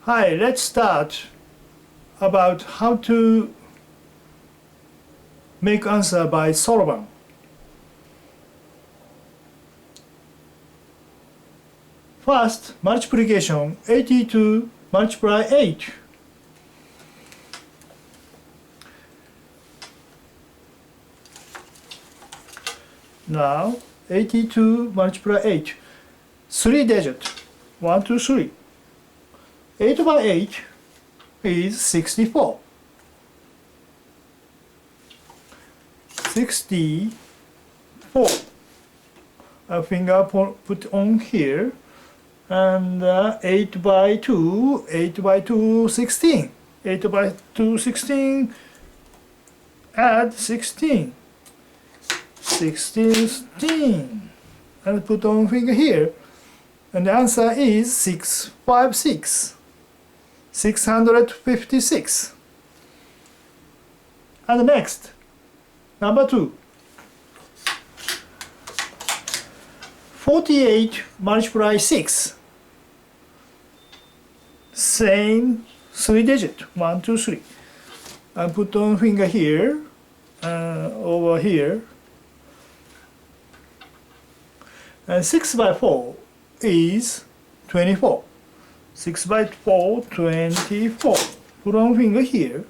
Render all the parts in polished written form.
Hi, let's start about how to make answer by SOROBAN. First, multiplication 82 multiply 8. Now 82 multiply 8. 3 digit 1, 2, 3. 8 by 8 is 64. 64. A finger put on here, and 8 by 2, 8 by 2, 16. 8 by 2, 16. Add 16. 16. And put on finger here. And the answer is 656. 656. And next, number 2. 48 multiply 6. Same 3 digit, 1, 2, 3. And put on finger here, over here. And 6 by 4 is 24. 6 by 4, 24. Put on finger here.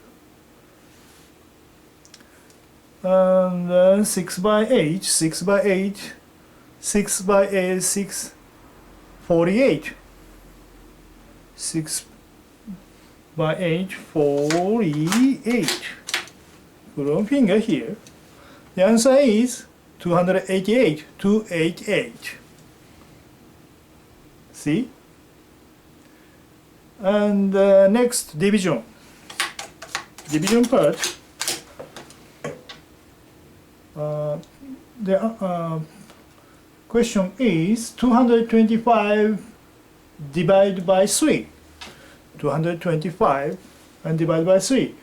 And then 6 by 8, 6 by 8, 6 by 8, 6, 48. 6 by 8, 48. Put on finger here. The answer is 288, 288. See? And next, division. Division part. The question is 225 divided by 3. 225 and divided by 3.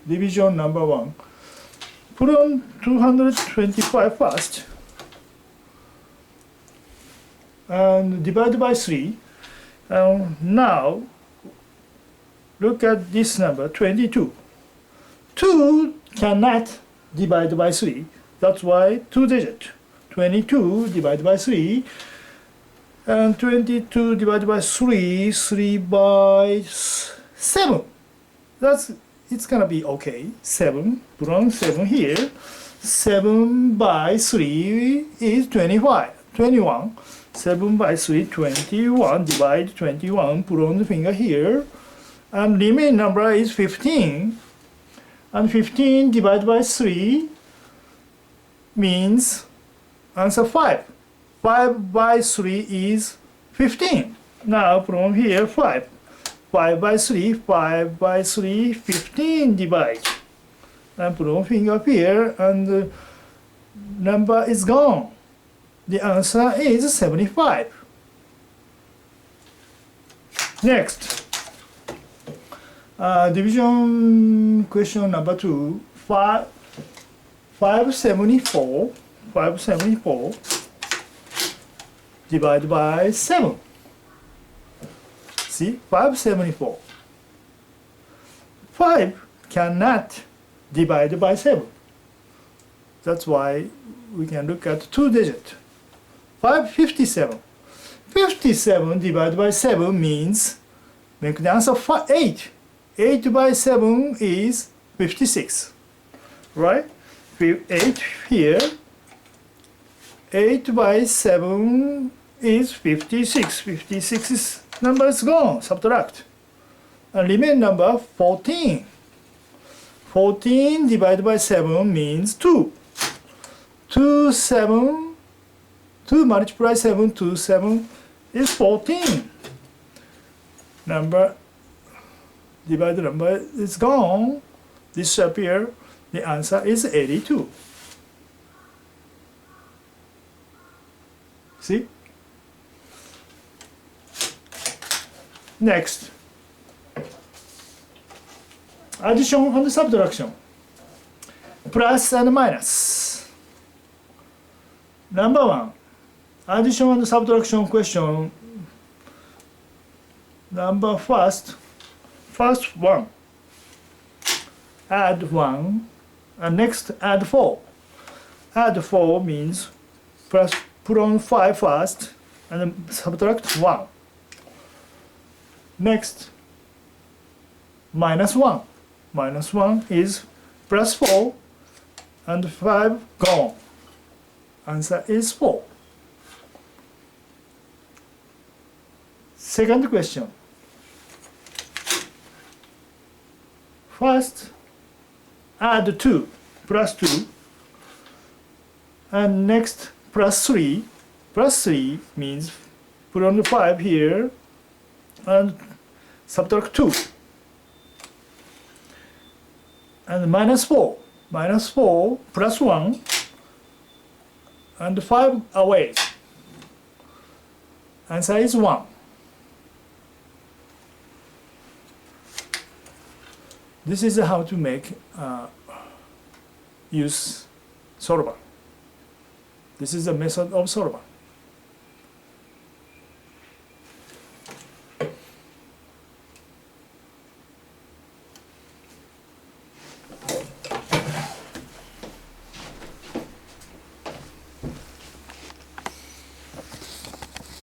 Division number 1. Put on 225 first. And divide by 3. Now look at this number 22. 2 cannot divide by 3. That's why 2 digit. 22 divided by 3. And 22 divided by 3, 3 by 7. It's gonna be okay. 7. Put on 7 here. 7 by 3 is 21. 7 by 3, 21. Divide 21. Put on the finger here. And remaining number is 15. And 15 divided by 3 means answer 5. 5 by 3 is 15. Now from here 5. 5 by 3, 5 by 3, 15 divide. And put on finger here, and the number is gone. The answer is 75. Next, division question number 2. 574 divided by 7. See, 574. 5 cannot divide by 7. That's why we can look at 2 digit. 557. 57 divided by 7 means make the answer 8. 8 by 7 is 56. Right? 8 here. 8 by 7 is 56. 56 is number is gone. Subtract. And remain number 14. 14 divided by 7 means 2. 2 multiply 7 to 7 is 14. Divided number is gone. Disappear. The answer is 82. See? Next, addition and subtraction. Plus and minus. Number 1, addition and subtraction question Number first 1. Add 1 and next add 4. Add 4 means plus put on 5 first and then subtract 1. Next minus 1. Minus 1 is plus 4 and 5 gone. Answer is 4. Second question. First, add 2, plus 2, and next plus 3. Plus 3 means put on the 5 here and subtract 2. And minus 4. Minus 4 plus 1 and 5 away. Answer is 1. This is how to make use SOROBAN. This is the method of SOROBAN.